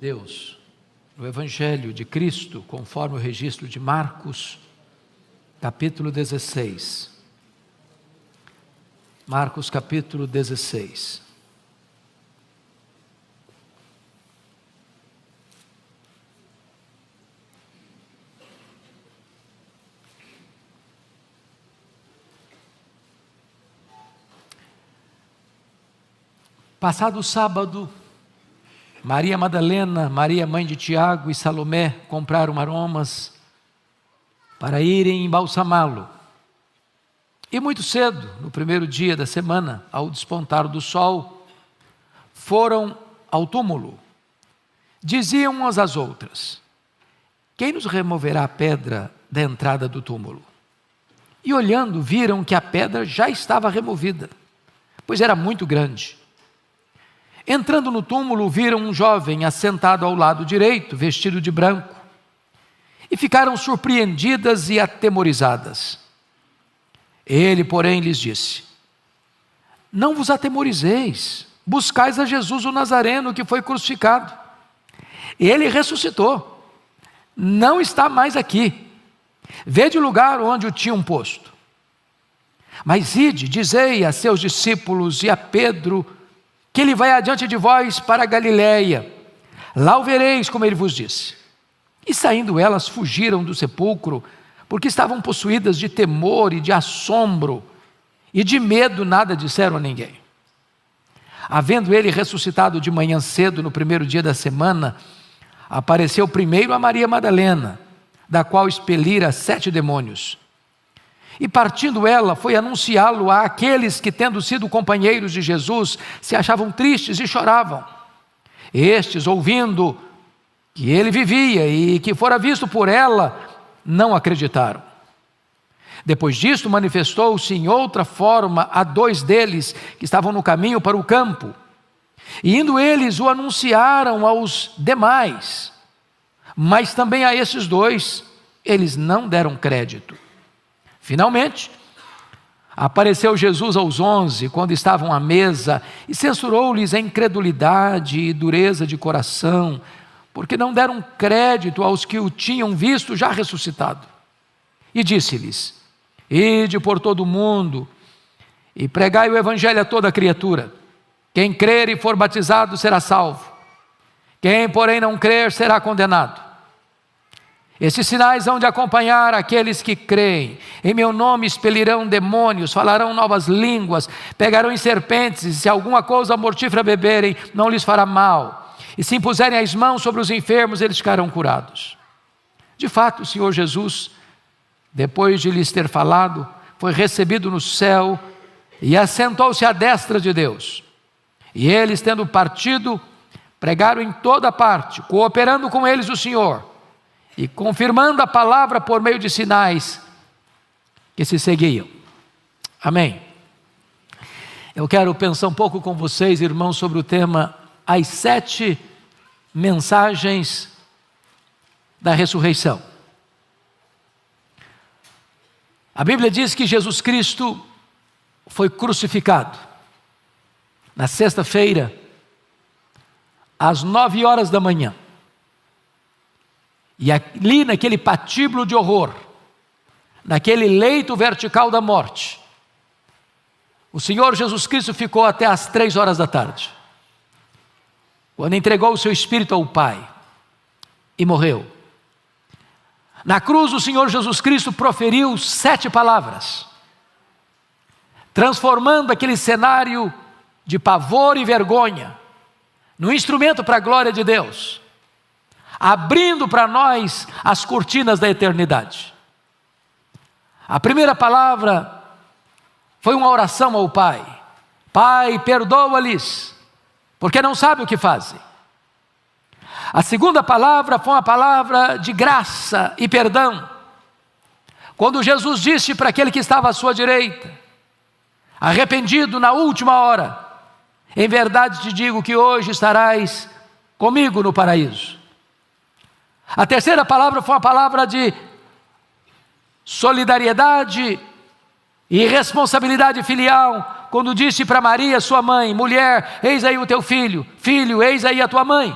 Deus, no Evangelho de Cristo, conforme o registro de Marcos, capítulo 16. Marcos, capítulo 16. Passado o sábado, Maria Madalena, Maria mãe de Tiago e Salomé compraram aromas para irem embalsamá-lo. E muito cedo, no primeiro dia da semana, ao despontar do sol, foram ao túmulo. Diziam umas às outras: quem nos removerá a pedra da entrada do túmulo? E olhando, viram que a pedra já estava removida, pois era muito grande. Entrando no túmulo, viram um jovem assentado ao lado direito, vestido de branco, e ficaram surpreendidas e atemorizadas. Ele, porém, lhes disse: não vos atemorizeis, buscais a Jesus o Nazareno, que foi crucificado. Ele ressuscitou, não está mais aqui. Vede o lugar onde o tinham posto. Mas ide, dizei a seus discípulos e a Pedro, que ele vai adiante de vós para a Galiléia. Lá o vereis, como ele vos disse. E saindo elas, fugiram do sepulcro, porque estavam possuídas de temor e de assombro, e de medo nada disseram a ninguém. Havendo ele ressuscitado de manhã cedo, no primeiro dia da semana, apareceu primeiro a Maria Madalena, da qual expelira 7 demônios. E partindo ela, foi anunciá-lo a aqueles que, tendo sido companheiros de Jesus, se achavam tristes e choravam. Estes, ouvindo que ele vivia e que fora visto por ela, não acreditaram. Depois disto, manifestou-se em outra forma a 2 deles, que estavam no caminho para o campo. E indo eles, o anunciaram aos demais. Mas também a esses 2, eles não deram crédito. Finalmente, apareceu Jesus aos 11, quando estavam à mesa, e censurou-lhes a incredulidade e dureza de coração, porque não deram crédito aos que o tinham visto já ressuscitado. E disse-lhes: ide por todo o mundo, e pregai o evangelho a toda criatura. Quem crer e for batizado será salvo. Quem, porém, não crer será condenado. Esses sinais hão de acompanhar aqueles que creem. Em meu nome expelirão demônios, falarão novas línguas, pegarão em serpentes, e se alguma coisa mortífera beberem, não lhes fará mal. E se impuserem as mãos sobre os enfermos, eles ficarão curados. De fato, o Senhor Jesus, depois de lhes ter falado, foi recebido no céu e assentou-se à destra de Deus. E eles, tendo partido, pregaram em toda parte, cooperando com eles o Senhor, e confirmando a palavra por meio de sinais que se seguiam. Amém. Eu quero pensar um pouco com vocês, irmãos, sobre o tema as 7 mensagens da ressurreição. A Bíblia diz que Jesus Cristo foi crucificado na sexta-feira, às 9 horas da manhã. E ali naquele patíbulo de horror, naquele leito vertical da morte, o Senhor Jesus Cristo ficou até às 3 horas da tarde, quando entregou o seu espírito ao Pai e morreu. Na cruz, o Senhor Jesus Cristo proferiu 7 palavras, transformando aquele cenário de pavor e vergonha num instrumento para a glória de Deus, abrindo para nós as cortinas da eternidade. A primeira palavra foi uma oração ao Pai: Pai, perdoa-lhes, porque não sabem o que fazem. A segunda palavra foi uma palavra de graça e perdão, quando Jesus disse para aquele que estava à sua direita, arrependido na última hora: em verdade te digo que hoje estarás comigo no paraíso. A terceira palavra foi uma palavra de solidariedade e responsabilidade filial, quando disse para Maria, sua mãe: mulher, eis aí o teu filho, filho, eis aí a tua mãe.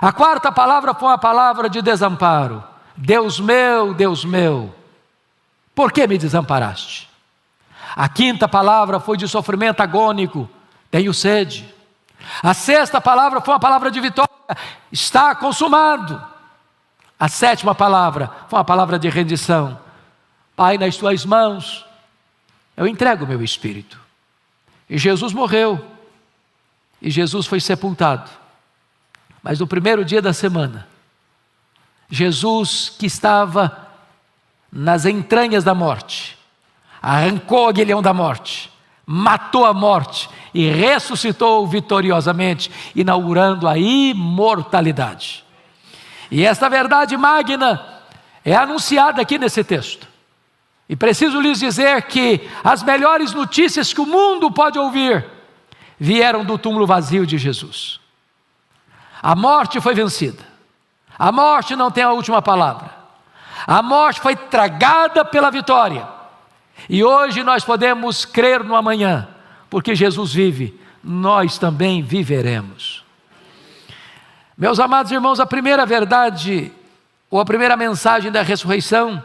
A quarta palavra foi uma palavra de desamparo. Deus meu, por que me desamparaste? A quinta palavra foi de sofrimento agônico, tenho sede. A sexta palavra foi uma palavra de vitória, está consumado. A sétima palavra foi uma palavra de rendição. Pai, nas tuas mãos, eu entrego o meu espírito. E Jesus morreu, e Jesus foi sepultado. Mas no primeiro dia da semana, Jesus, que estava nas entranhas da morte, arrancou o aguilhão da morte, matou a morte e ressuscitou vitoriosamente, inaugurando a imortalidade. E esta verdade magna é anunciada aqui nesse texto. E preciso lhes dizer que as melhores notícias que o mundo pode ouvir vieram do túmulo vazio de Jesus. A morte foi vencida. A morte não tem a última palavra. A morte foi tragada pela vitória. E hoje nós podemos crer no amanhã, porque Jesus vive, nós também viveremos. Meus amados irmãos, a primeira verdade, ou a primeira mensagem da ressurreição,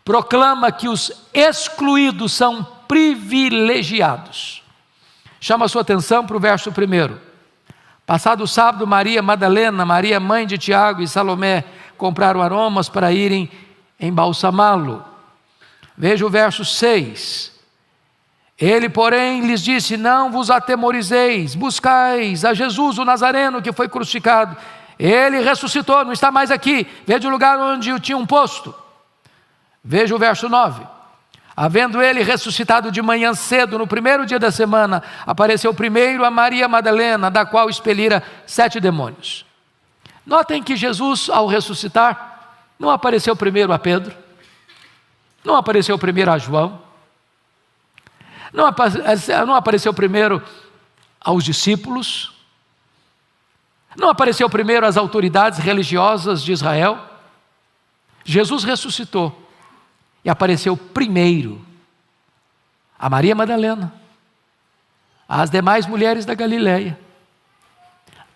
proclama que os excluídos são privilegiados. Chama a sua atenção para o verso 1. Passado o sábado, Maria Madalena, Maria mãe de Tiago e Salomé compraram aromas para irem embalsamá-lo. Veja o verso 6. Ele, porém, lhes disse: não vos atemorizeis, buscais a Jesus o Nazareno que foi crucificado. Ele ressuscitou, não está mais aqui. Veja o lugar onde o tinham posto. Veja o verso 9. Havendo ele ressuscitado de manhã cedo, no primeiro dia da semana, apareceu primeiro a Maria Madalena, da qual expelira 7 demônios. Notem que Jesus, ao ressuscitar, não apareceu primeiro a Pedro, não apareceu primeiro a João, não apareceu primeiro aos discípulos, não apareceu primeiro às autoridades religiosas de Israel. Jesus ressuscitou e apareceu primeiro a Maria Madalena, às demais mulheres da Galileia.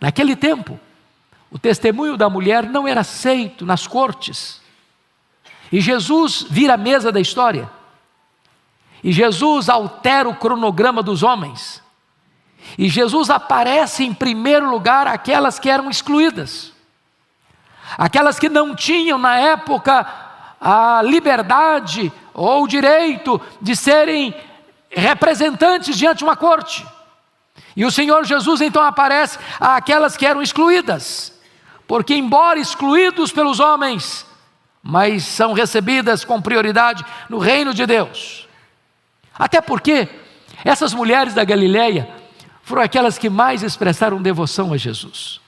Naquele tempo, o testemunho da mulher não era aceito nas cortes. E Jesus vira a mesa da história. E Jesus altera o cronograma dos homens. E Jesus aparece em primeiro lugar aquelas que eram excluídas. Aquelas que não tinham na época a liberdade ou o direito de serem representantes diante de uma corte. E o Senhor Jesus então aparece àquelas que eram excluídas, porque embora excluídos pelos homens, mas são recebidas com prioridade no reino de Deus. Até porque essas mulheres da Galileia foram aquelas que mais expressaram devoção a Jesus.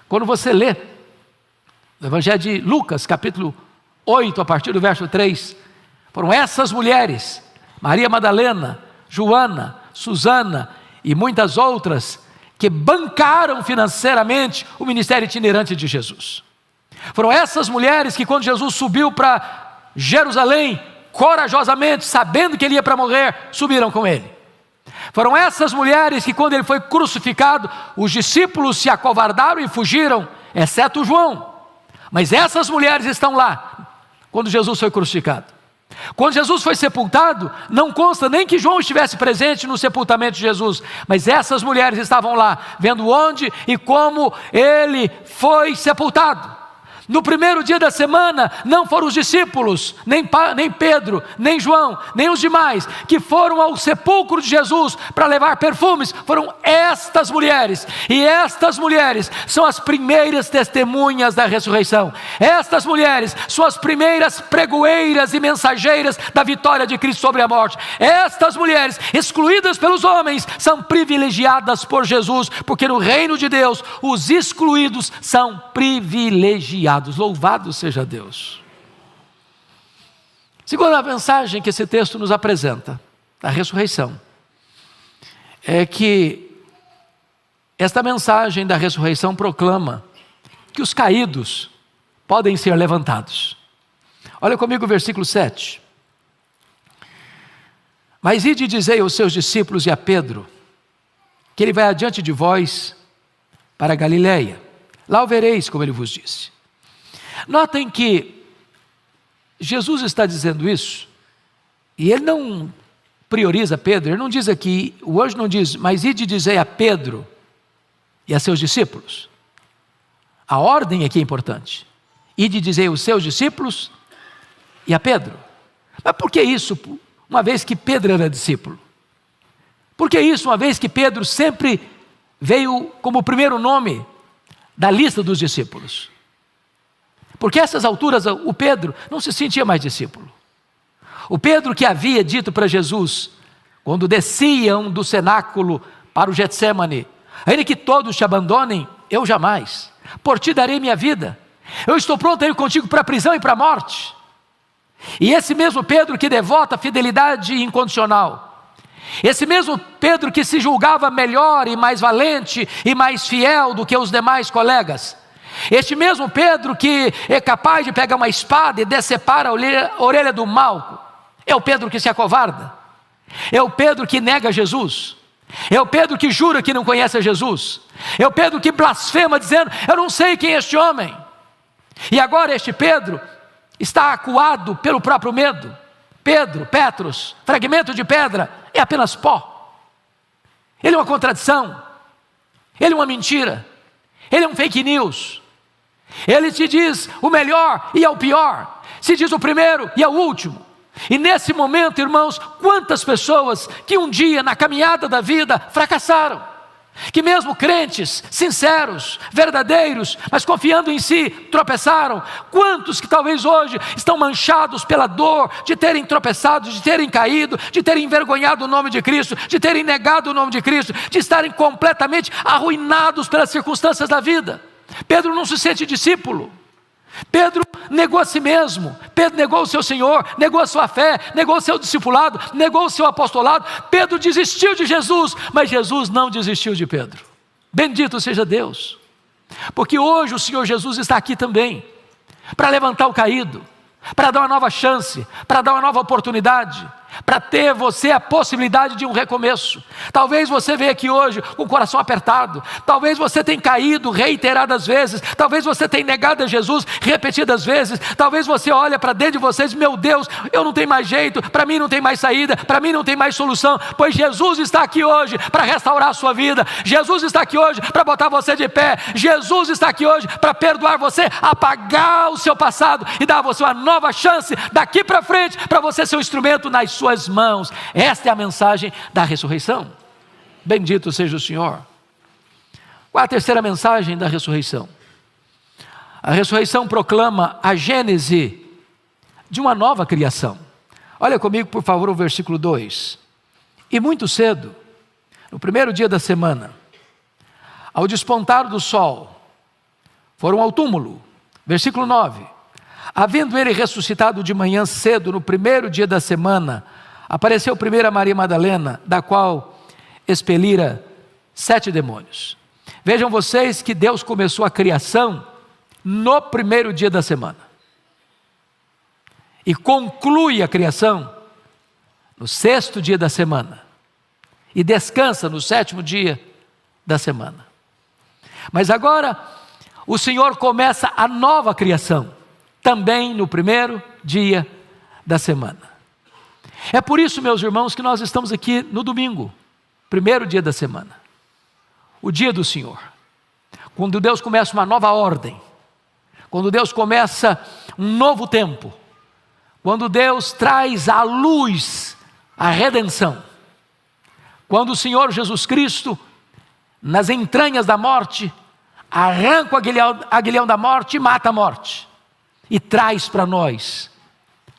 Quando você lê o Evangelho de Lucas, capítulo 8, a partir do verso 3, foram essas mulheres, Maria Madalena, Joana, Susana e muitas outras, que bancaram financeiramente o ministério itinerante de Jesus. Foram essas mulheres que, quando Jesus subiu para Jerusalém, corajosamente, sabendo que ele ia para morrer, subiram com ele. Foram essas mulheres que, quando ele foi crucificado, os discípulos se acovardaram e fugiram, exceto João. Mas essas mulheres estão lá quando Jesus foi crucificado. Quando Jesus foi sepultado, não consta nem que João estivesse presente no sepultamento de Jesus, mas essas mulheres estavam lá, vendo onde e como ele foi sepultado. No primeiro dia da semana, não foram os discípulos, nem Pedro, nem João, nem os demais, que foram ao sepulcro de Jesus para levar perfumes, foram estas mulheres. E estas mulheres são as primeiras testemunhas da ressurreição. Estas mulheres são as primeiras pregoeiras e mensageiras da vitória de Cristo sobre a morte. Estas mulheres, excluídas pelos homens, são privilegiadas por Jesus, porque no reino de Deus, os excluídos são privilegiados. Louvado seja Deus. Segunda mensagem que esse texto nos apresenta, a ressurreição, é que esta mensagem da ressurreição proclama que os caídos podem ser levantados. Olha comigo o versículo 7. Mas ide e dizei aos seus discípulos e a Pedro, que ele vai adiante de vós para a Galileia. Lá o vereis, como ele vos disse. Notem que Jesus está dizendo isso, e ele não prioriza Pedro, ele não diz aqui, o anjo não diz, mas ide dizer a Pedro e a seus discípulos. A ordem aqui é importante. Ide dizer aos seus discípulos e a Pedro. Mas por que isso, uma vez que Pedro era discípulo? Por que isso, uma vez que Pedro sempre veio como o primeiro nome da lista dos discípulos? Porque a essas alturas o Pedro não se sentia mais discípulo. O Pedro que havia dito para Jesus, quando desciam do cenáculo para o Getsêmani, ainda que todos te abandonem, eu jamais, por ti darei minha vida, eu estou pronto a ir contigo para a prisão e para a morte. E esse mesmo Pedro que devota fidelidade incondicional, esse mesmo Pedro que se julgava melhor e mais valente e mais fiel do que os demais colegas, este mesmo Pedro que é capaz de pegar uma espada e decepar a orelha do mal, é o Pedro que se acovarda, é o Pedro que nega Jesus, é o Pedro que jura que não conhece a Jesus, é o Pedro que blasfema dizendo, eu não sei quem é este homem. E agora este Pedro está acuado pelo próprio medo. Pedro, Petros, fragmento de pedra, é apenas pó. Ele é uma contradição, ele é uma mentira, ele é um fake news. Ele te diz o melhor e é o pior, se diz o primeiro e é o último. E nesse momento, irmãos, quantas pessoas que um dia na caminhada da vida fracassaram, que mesmo crentes, sinceros, verdadeiros, mas confiando em si, tropeçaram. Quantos que talvez hoje estão manchados pela dor de terem tropeçado, de terem caído, de terem envergonhado o nome de Cristo, de terem negado o nome de Cristo, de estarem completamente arruinados pelas circunstâncias da vida. Pedro não se sente discípulo. Pedro negou a si mesmo, Pedro negou o seu Senhor, negou a sua fé, negou o seu discipulado, negou o seu apostolado. Pedro desistiu de Jesus, mas Jesus não desistiu de Pedro. Bendito seja Deus, porque hoje o Senhor Jesus está aqui também, para levantar o caído, para dar uma nova chance, para dar uma nova oportunidade, para ter você a possibilidade de um recomeço. Talvez você veja aqui hoje com o coração apertado, talvez você tenha caído reiteradas vezes, talvez você tenha negado a Jesus repetidas vezes, talvez você olhe para dentro de você e diz, meu Deus, eu não tenho mais jeito, para mim não tem mais saída, para mim não tem mais solução, pois Jesus está aqui hoje para restaurar a sua vida, Jesus está aqui hoje para botar você de pé, Jesus está aqui hoje para perdoar você, apagar o seu passado e dar a você uma nova chance daqui para frente, para você ser um instrumento nas suas mãos. Esta é a mensagem da ressurreição. Bendito seja o Senhor. Qual a terceira mensagem da ressurreição? A ressurreição proclama a gênese de uma nova criação. Olha comigo, por favor, o versículo 2. E muito cedo, no primeiro dia da semana, ao despontar do sol, foram ao túmulo. Versículo 9. Havendo ele ressuscitado de manhã cedo, no primeiro dia da semana, apareceu primeiro a Maria Madalena, da qual expelira 7 demônios. Vejam vocês que Deus começou a criação no primeiro dia da semana. E conclui a criação no 6º dia da semana. E descansa no 7º dia da semana. Mas agora, o Senhor começa a nova criação, também no primeiro dia da semana. É por isso, meus irmãos, que nós estamos aqui no domingo, primeiro dia da semana, o dia do Senhor, quando Deus começa uma nova ordem, quando Deus começa um novo tempo, quando Deus traz à luz a redenção, quando o Senhor Jesus Cristo, nas entranhas da morte, arranca o aguilhão da morte e mata a morte, e traz para nós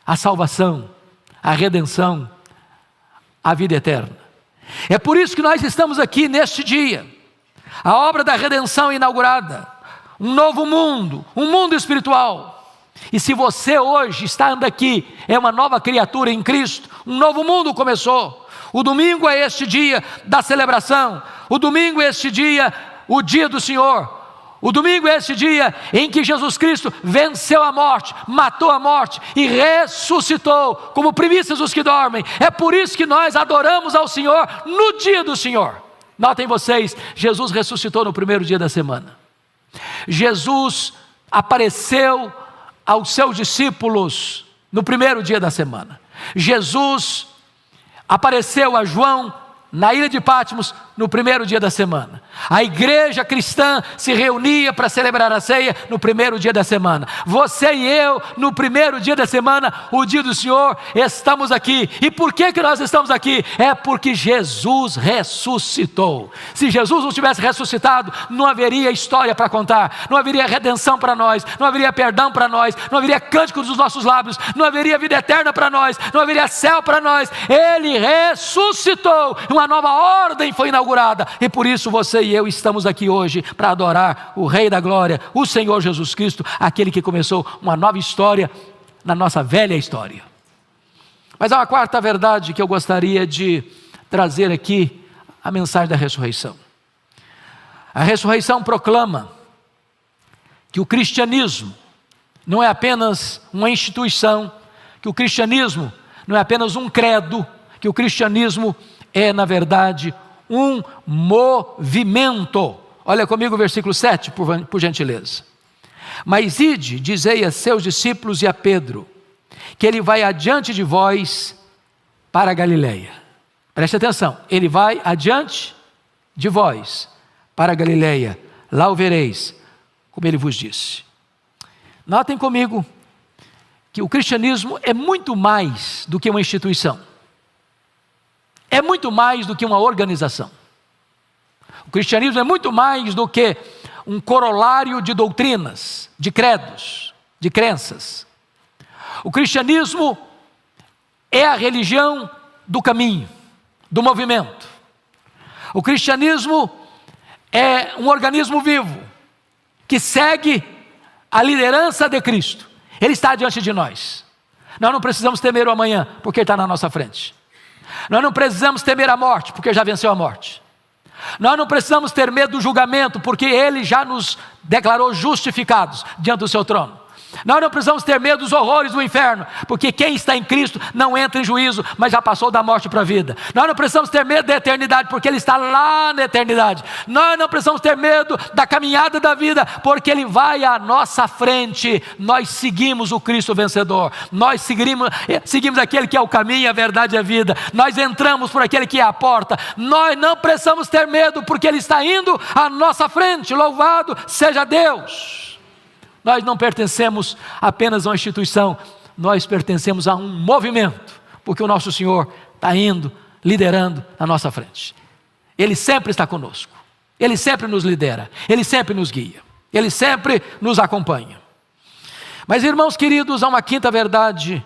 a salvação, a redenção, a vida eterna. É por isso que nós estamos aqui neste dia, a obra da redenção inaugurada, um novo mundo, um mundo espiritual. E se você hoje está andando aqui, é uma nova criatura em Cristo, um novo mundo começou. O domingo é este dia da celebração, o domingo é este dia, o dia do Senhor. O domingo é esse dia em que Jesus Cristo venceu a morte, matou a morte e ressuscitou como primícias dos que dormem. É por isso que nós adoramos ao Senhor no dia do Senhor. Notem vocês, Jesus ressuscitou no primeiro dia da semana. Jesus apareceu aos seus discípulos no primeiro dia da semana. Jesus apareceu a João na ilha de Patmos no primeiro dia da semana. A igreja cristã se reunia para celebrar a ceia no primeiro dia da semana. Você e eu, no primeiro dia da semana, o dia do Senhor, estamos aqui. E por que nós estamos aqui? É porque Jesus ressuscitou. Se Jesus não tivesse ressuscitado, não haveria história para contar, não haveria redenção para nós, não haveria perdão para nós, não haveria cânticos dos nossos lábios, não haveria vida eterna para nós, não haveria céu para nós. Ele ressuscitou, uma nova ordem foi inaugurada, e por isso você e eu estamos aqui hoje para adorar o Rei da Glória, o Senhor Jesus Cristo, aquele que começou uma nova história na nossa velha história. Mas há uma quarta verdade que eu gostaria de trazer aqui, a mensagem da ressurreição. A ressurreição proclama que o cristianismo não é apenas uma instituição, que o cristianismo não é apenas um credo, que o cristianismo é, na verdade, um movimento. Olha comigo o versículo 7, por gentileza. Mas ide, dizei a seus discípulos e a Pedro, que ele vai adiante de vós para a Galileia. Preste atenção, ele vai adiante de vós para a Galileia, lá o vereis, como ele vos disse. Notem comigo que o cristianismo é muito mais do que uma instituição. É muito mais do que uma organização. O cristianismo é muito mais do que um corolário de doutrinas, de credos, de crenças. O cristianismo é a religião do caminho, do movimento. O cristianismo é um organismo vivo que segue a liderança de Cristo. Ele está diante de nós. Nós não precisamos temer o amanhã, porque ele está na nossa frente. Nós não precisamos temer a morte, porque já venceu a morte. Nós não precisamos ter medo do julgamento, porque ele já nos declarou justificados diante do seu trono. Nós não precisamos ter medo dos horrores do inferno, porque quem está em Cristo não entra em juízo, mas já passou da morte para a vida. Nós não precisamos ter medo da eternidade, porque Ele está lá na eternidade. Nós não precisamos ter medo da caminhada da vida, porque Ele vai à nossa frente. Nós seguimos o Cristo vencedor. Nós seguimos aquele que é o caminho, a verdade e a vida. Nós entramos por aquele que é a porta. Nós não precisamos ter medo, porque Ele está indo à nossa frente. Louvado seja Deus! Nós não pertencemos apenas a uma instituição, nós pertencemos a um movimento, porque o nosso Senhor está indo, liderando na nossa frente. Ele sempre está conosco, Ele sempre nos lidera, Ele sempre nos guia, Ele sempre nos acompanha. Mas, irmãos queridos, há uma quinta verdade,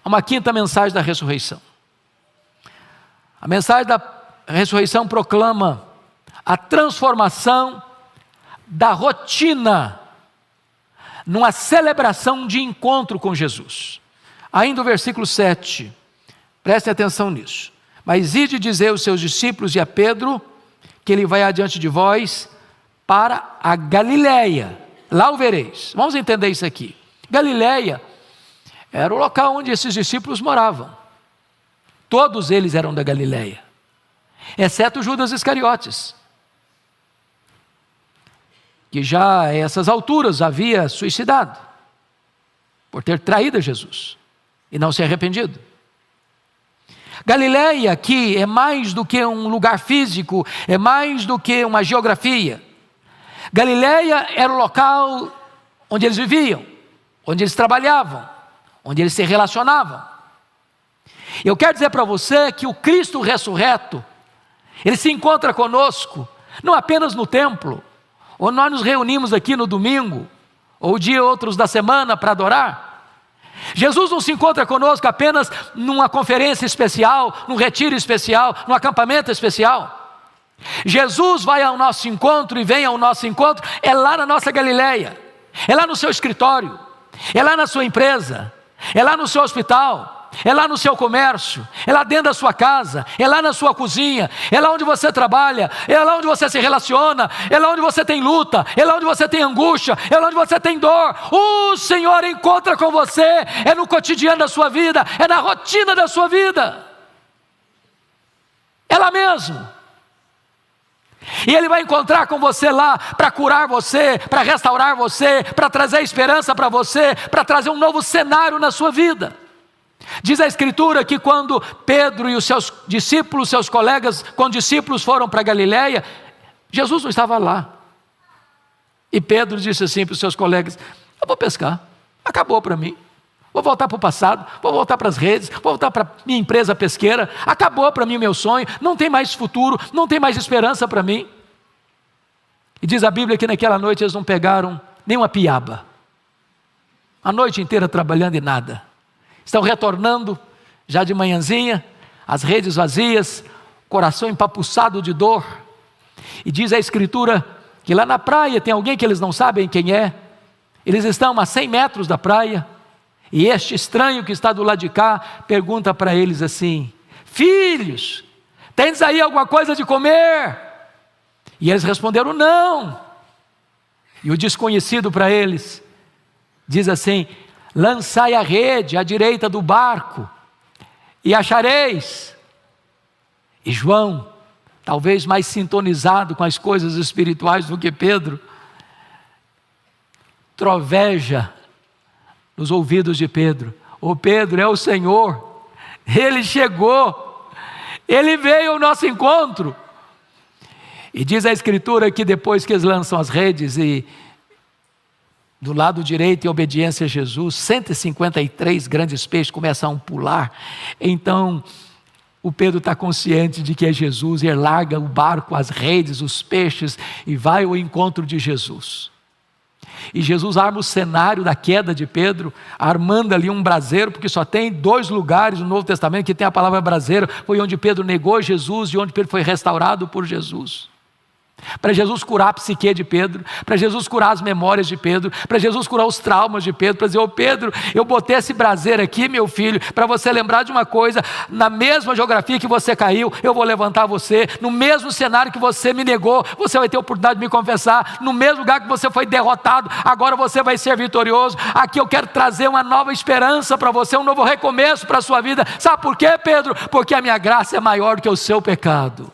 há uma quinta mensagem da ressurreição. A mensagem da ressurreição proclama a transformação da rotina numa celebração de encontro com Jesus. Ainda o versículo 7, prestem atenção nisso. Mas ide dizer aos seus discípulos e a Pedro, que ele vai adiante de vós para a Galileia, lá o vereis. Vamos entender isso aqui. Galileia era o local onde esses discípulos moravam. Todos eles eram da Galileia, exceto Judas Iscariotes, que já a essas alturas havia suicidado, por ter traído Jesus, e não se arrependido. Galileia aqui é mais do que um lugar físico, é mais do que uma geografia. Galileia era o local onde eles viviam, onde eles trabalhavam, onde eles se relacionavam. Eu quero dizer para você que o Cristo ressurreto, Ele se encontra conosco, não apenas no templo, ou nós nos reunimos aqui no domingo, ou dia outros da semana para adorar. Jesus não se encontra conosco apenas numa conferência especial, num retiro especial, num acampamento especial. Jesus vai ao nosso encontro e vem ao nosso encontro, é lá na nossa Galileia, é lá no seu escritório, é lá na sua empresa, é lá no seu hospital, é lá no seu comércio, é lá dentro da sua casa, é lá na sua cozinha, é lá onde você trabalha, é lá onde você se relaciona, é lá onde você tem luta, é lá onde você tem angústia, é lá onde você tem dor. O Senhor encontra com você, é no cotidiano da sua vida, é na rotina da sua vida, é lá mesmo. E Ele vai encontrar com você lá para curar você, para restaurar você, para trazer esperança para você, para trazer um novo cenário na sua vida. Diz a Escritura que quando Pedro e os seus discípulos, seus colegas, quando discípulos foram para Galiléia, Jesus não estava lá. E Pedro disse assim para os seus colegas: eu vou pescar, acabou para mim. Vou voltar para o passado, vou voltar para as redes, vou voltar para a minha empresa pesqueira, acabou para mim o meu sonho, não tem mais futuro, não tem mais esperança para mim. E diz a Bíblia que naquela noite eles não pegaram nem uma piaba, a noite inteira trabalhando e nada. Estão retornando, já de manhãzinha, as redes vazias, coração empapuçado de dor. E diz a Escritura que lá na praia tem alguém que eles não sabem quem é, eles estão a 100 metros da praia, e este estranho que está do lado de cá pergunta para eles assim: filhos, tendes aí alguma coisa de comer? E eles responderam: não. E o desconhecido para eles diz assim: lançai a rede à direita do barco e achareis. E João, talvez mais sintonizado com as coisas espirituais do que Pedro, troveja nos ouvidos de Pedro: ô Pedro, é o Senhor, Ele chegou, Ele veio ao nosso encontro. E diz a Escritura que depois que eles lançam as redes e do lado direito, em obediência a Jesus, 153 grandes peixes começam a pular. Então o Pedro está consciente de que é Jesus, e ele larga o barco, as redes, os peixes, e vai ao encontro de Jesus. E Jesus arma o cenário da queda de Pedro, armando ali um braseiro, porque só tem 2 lugares no Novo Testamento que tem a palavra braseiro. Foi onde Pedro negou Jesus e onde Pedro foi restaurado por Jesus. Para Jesus curar a psique de Pedro, para Jesus curar as memórias de Pedro, para Jesus curar os traumas de Pedro, para dizer: ô Pedro, eu botei esse braseiro aqui, meu filho, para você lembrar de uma coisa: na mesma geografia que você caiu, eu vou levantar você, no mesmo cenário que você me negou, você vai ter a oportunidade de me confessar, no mesmo lugar que você foi derrotado, agora você vai ser vitorioso. Aqui eu quero trazer uma nova esperança para você, um novo recomeço para a sua vida. Sabe por quê, Pedro? Porque a minha graça é maior do que o seu pecado.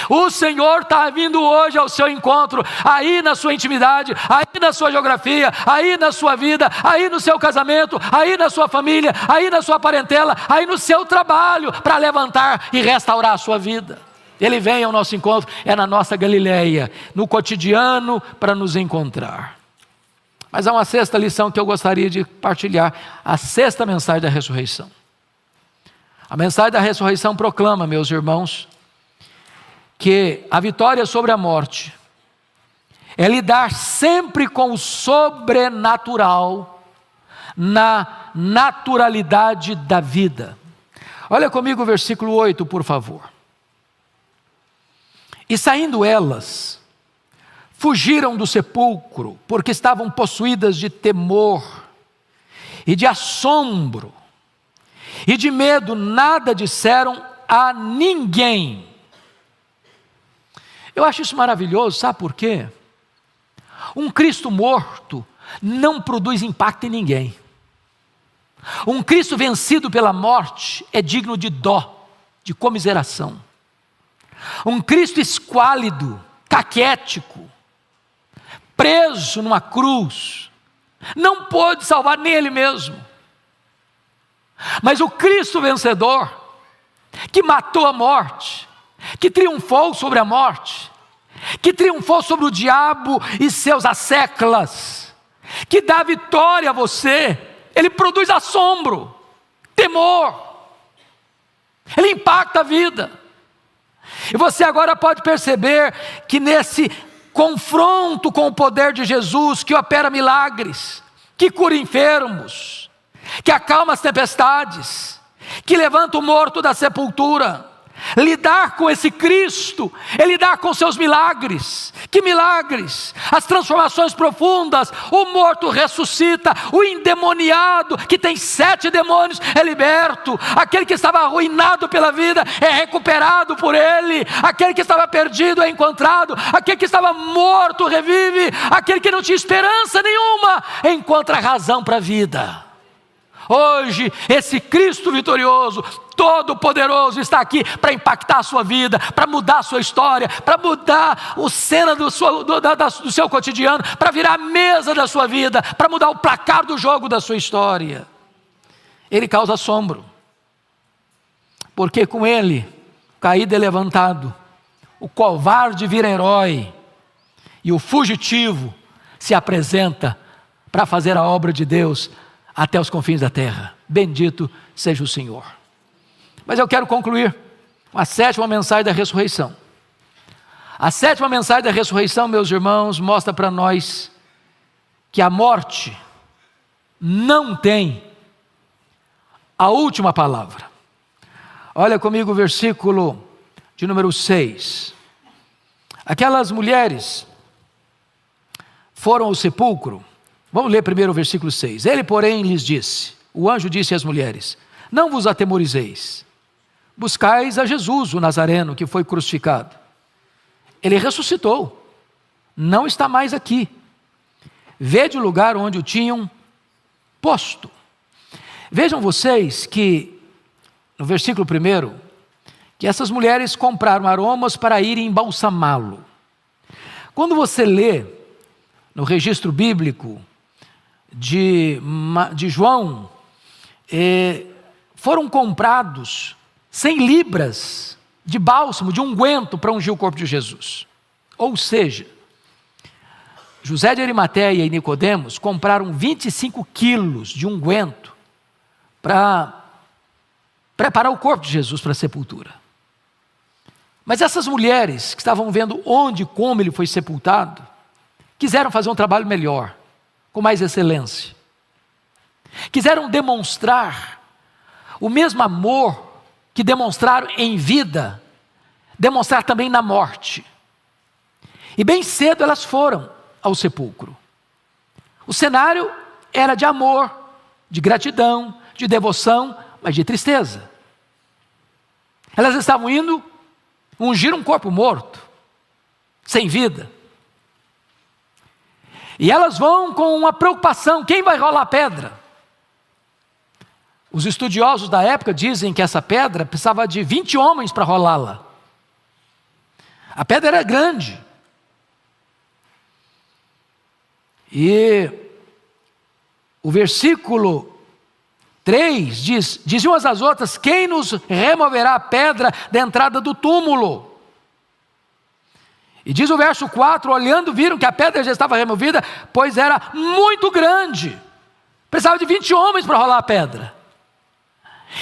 O Senhor está vindo hoje ao seu encontro, aí na sua intimidade, aí na sua geografia, aí na sua vida, aí no seu casamento, aí na sua família, aí na sua parentela, aí no seu trabalho, para levantar e restaurar a sua vida. Ele vem ao nosso encontro, é na nossa Galileia, no cotidiano, para nos encontrar. Mas há uma 6ª lição que eu gostaria de partilhar, a 6ª mensagem da ressurreição. A mensagem da ressurreição proclama, meus irmãos, que a vitória sobre a morte é lidar sempre com o sobrenatural na naturalidade da vida. Olha comigo o versículo 8, por favor. E saindo elas, fugiram do sepulcro, porque estavam possuídas de temor e de assombro, e de medo nada disseram a ninguém. Eu acho isso maravilhoso, sabe por quê? Um Cristo morto não produz impacto em ninguém. Um Cristo vencido pela morte é digno de dó, de comiseração. Um Cristo esquálido, caquético, preso numa cruz, não pôde salvar nem Ele mesmo. Mas o Cristo vencedor, que matou a morte, que triunfou sobre a morte, que triunfou sobre o diabo e seus asseclas, que dá vitória a você, Ele produz assombro, temor, Ele impacta a vida. E você agora pode perceber que nesse confronto com o poder de Jesus, que opera milagres, que cura enfermos, que acalma as tempestades, que levanta o morto da sepultura, lidar com esse Cristo é lidar com seus milagres. Que milagres? As transformações profundas. O morto ressuscita, o endemoniado que tem 7 demônios é liberto, aquele que estava arruinado pela vida é recuperado por Ele, aquele que estava perdido é encontrado, aquele que estava morto revive, aquele que não tinha esperança nenhuma encontra razão para a vida. Hoje, esse Cristo vitorioso, todo-poderoso, está aqui para impactar a sua vida, para mudar a sua história, para mudar o cena do seu cotidiano, para virar a mesa da sua vida, para mudar o placar do jogo da sua história. Ele causa assombro, porque com ele, caído é levantado, o covarde vira herói, e o fugitivo se apresenta para fazer a obra de Deus até os confins da terra. Bendito seja o Senhor. Mas eu quero concluir com a 7ª mensagem da ressurreição. A 7ª mensagem da ressurreição, meus irmãos, mostra para nós que a morte não tem a última palavra. Olha comigo o versículo de número 6. Aquelas mulheres foram ao sepulcro. Vamos ler primeiro o versículo 6. Ele, porém, lhes disse, o anjo disse às mulheres: não vos atemorizeis, buscais a Jesus, o Nazareno, que foi crucificado. Ele ressuscitou, não está mais aqui. Vede o lugar onde o tinham posto. Vejam vocês que, no versículo 1, que essas mulheres compraram aromas para irem embalsamá-lo. Quando você lê no registro bíblico de João, foram comprados 100 libras de bálsamo, de unguento, para ungir o corpo de Jesus. Ou seja, José de Arimateia e Nicodemos compraram 25 quilos de unguento para preparar o corpo de Jesus para a sepultura. Mas essas mulheres que estavam vendo onde e como ele foi sepultado, quiseram fazer um trabalho melhor, com mais excelência. Quiseram demonstrar o mesmo amor que demonstraram em vida, demonstrar também na morte. E bem cedo elas foram ao sepulcro. O cenário era de amor, de gratidão, de devoção, mas de tristeza. Elas estavam indo ungir um corpo morto, sem vida. E elas vão com uma preocupação: quem vai rolar a pedra? Os estudiosos da época dizem que essa pedra precisava de 20 homens para rolá-la. A pedra era grande. E o versículo 3 diz: diziam umas às outras: quem nos removerá a pedra da entrada do túmulo? E diz o verso 4, olhando, viram que a pedra já estava removida, pois era muito grande. Precisava de 20 homens para rolar a pedra.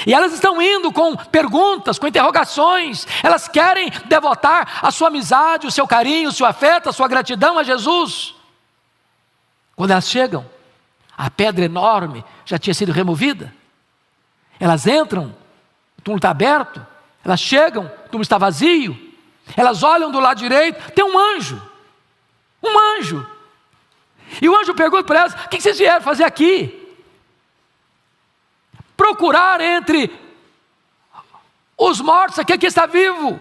E elas estão indo com perguntas, com interrogações. Elas querem devotar a sua amizade, o seu carinho, o seu afeto, a sua gratidão a Jesus. Quando elas chegam, a pedra enorme já tinha sido removida. Elas entram, o túmulo está aberto. Elas chegam, o túmulo está vazio. Elas olham do lado direito, tem um anjo. Um anjo. E o anjo pergunta para elas: o que vocês vieram fazer aqui? Procurar entre os mortos aquele que está vivo.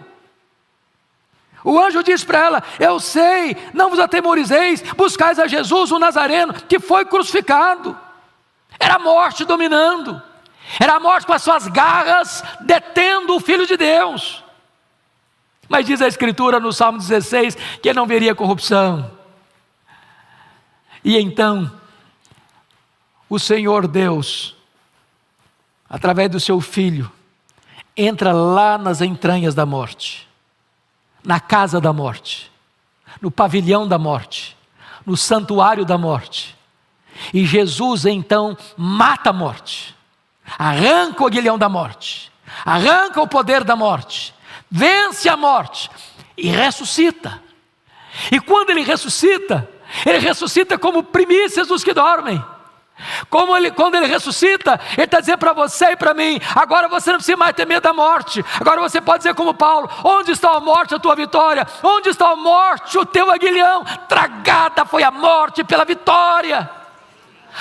O anjo diz para ela: eu sei, não vos atemorizeis, buscais a Jesus, o Nazareno, que foi crucificado. Era a morte dominando, era a morte com as suas garras detendo o Filho de Deus. Mas diz a Escritura no Salmo 16 que ele não veria corrupção. E então, o Senhor Deus, através do seu Filho, entra lá nas entranhas da morte, na casa da morte, no pavilhão da morte, no santuário da morte. E Jesus então mata a morte, arranca o aguilhão da morte, arranca o poder da morte, vence a morte e ressuscita. E quando ele ressuscita como primícias dos que dormem. Quando ele ressuscita, ele está dizendo para você e para mim: agora você não precisa mais ter medo da morte. Agora você pode dizer como Paulo: onde está a morte, a tua vitória? Onde está a morte, o teu aguilhão? Tragada foi a morte pela vitória.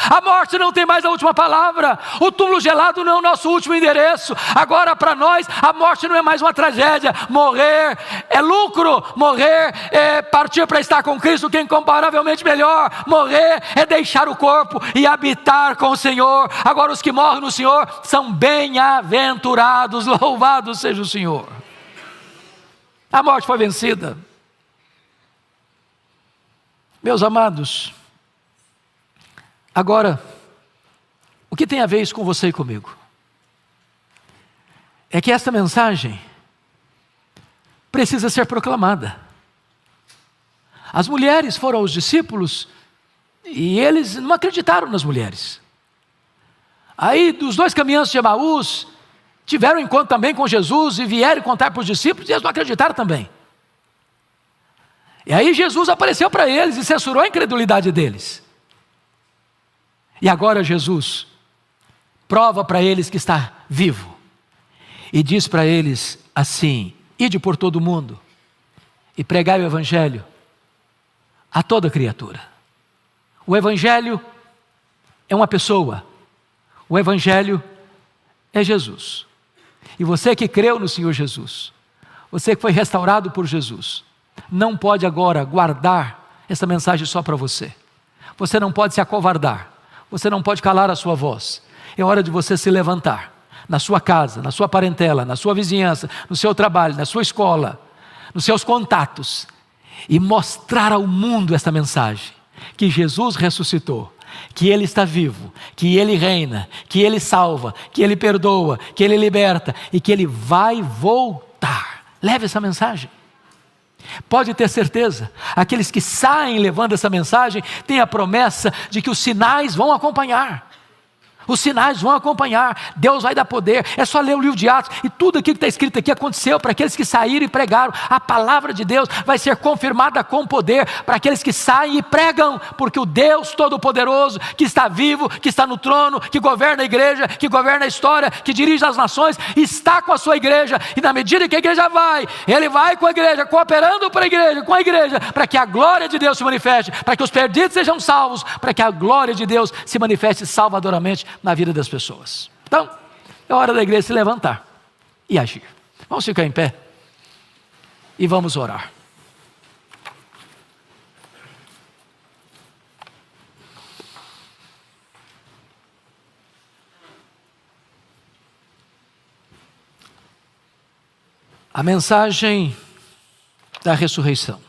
A morte não tem mais a última palavra. O túmulo gelado não é o nosso último endereço. Agora para nós a morte não é mais uma tragédia. Morrer é lucro. Morrer é partir para estar com Cristo, que é incomparavelmente melhor. Morrer é deixar o corpo e habitar com o Senhor. Agora os que morrem no Senhor são bem-aventurados. Louvado seja o Senhor. A morte foi vencida. Meus amados, agora, o que tem a ver isso com você e comigo? É que esta mensagem precisa ser proclamada. As mulheres foram aos discípulos e eles não acreditaram nas mulheres. Aí, dos 2 caminhantes de Emaús, tiveram encontro também com Jesus e vieram contar para os discípulos e eles não acreditaram também. E aí Jesus apareceu para eles e censurou a incredulidade deles. E agora Jesus prova para eles que está vivo. E diz para eles assim: ide por todo o mundo e pregai o Evangelho a toda criatura. O Evangelho é uma pessoa. O Evangelho é Jesus. E você que creu no Senhor Jesus, você que foi restaurado por Jesus, não pode agora guardar essa mensagem só para você. Você não pode se acovardar. Você não pode calar a sua voz. É hora de você se levantar. Na sua casa, na sua parentela, na sua vizinhança, no seu trabalho, na sua escola, nos seus contatos. E mostrar ao mundo esta mensagem. Que Jesus ressuscitou. Que Ele está vivo. Que Ele reina. Que Ele salva. Que Ele perdoa. Que Ele liberta. E que Ele vai voltar. Leve essa mensagem. Pode ter certeza, aqueles que saem levando essa mensagem têm a promessa de que os sinais vão acompanhar. Os sinais vão acompanhar, Deus vai dar poder. É só ler o livro de Atos e tudo aquilo que está escrito aqui aconteceu para aqueles que saíram e pregaram. A palavra de Deus vai ser confirmada com poder para aqueles que saem e pregam, porque o Deus Todo-Poderoso, que está vivo, que está no trono, que governa a igreja, que governa a história, que dirige as nações, está com a sua igreja. E na medida que a igreja vai, Ele vai com a igreja, cooperando para a igreja, com a igreja, para que a glória de Deus se manifeste, para que os perdidos sejam salvos, para que a glória de Deus se manifeste salvadoramente na vida das pessoas. Então, é hora da igreja se levantar e agir. Vamos ficar em pé e vamos orar. A mensagem da ressurreição.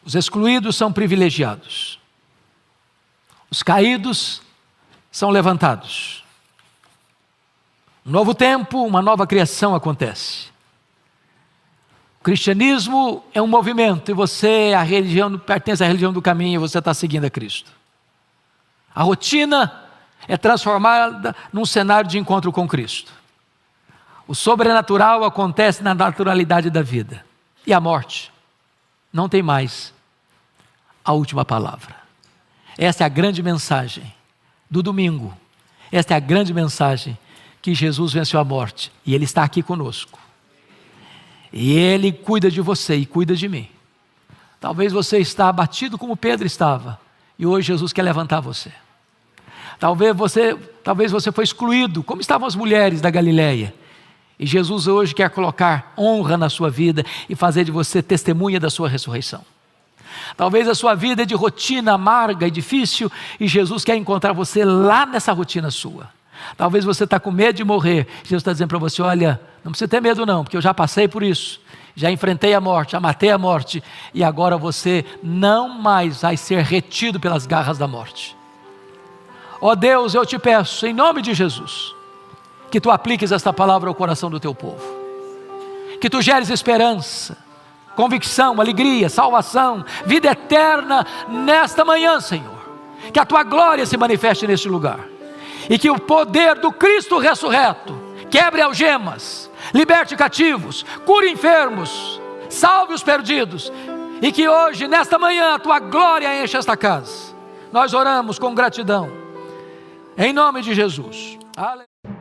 Os excluídos são privilegiados. Os caídos são levantados. Um novo tempo, uma nova criação acontece. O cristianismo é um movimento e você, a religião, pertence à religião do caminho e você está seguindo a Cristo. A rotina é transformada num cenário de encontro com Cristo. O sobrenatural acontece na naturalidade da vida. E a morte não tem mais a última palavra. Essa é a grande mensagem do domingo. Esta é a grande mensagem que Jesus venceu a morte e Ele está aqui conosco. E Ele cuida de você e cuida de mim. Talvez você está abatido como Pedro estava e hoje Jesus quer levantar você. Talvez você foi excluído, como estavam as mulheres da Galileia. E Jesus hoje quer colocar honra na sua vida e fazer de você testemunha da sua ressurreição. Talvez a sua vida é de rotina amarga e difícil e Jesus quer encontrar você lá nessa rotina sua. Talvez você está com medo de morrer. Jesus está dizendo para você: olha, não precisa ter medo não, porque eu já passei por isso. Já enfrentei a morte, já matei a morte. E agora você não mais vai ser retido pelas garras da morte. Ó Deus, eu te peço, em nome de Jesus, que tu apliques esta palavra ao coração do teu povo. Que tu geres esperança, convicção, alegria, salvação, vida eterna nesta manhã, Senhor. Que a tua glória se manifeste neste lugar. E que o poder do Cristo ressurreto quebre algemas, liberte cativos, cure enfermos, salve os perdidos. E que hoje, nesta manhã, a tua glória enche esta casa. Nós oramos com gratidão. Em nome de Jesus. Aleluia.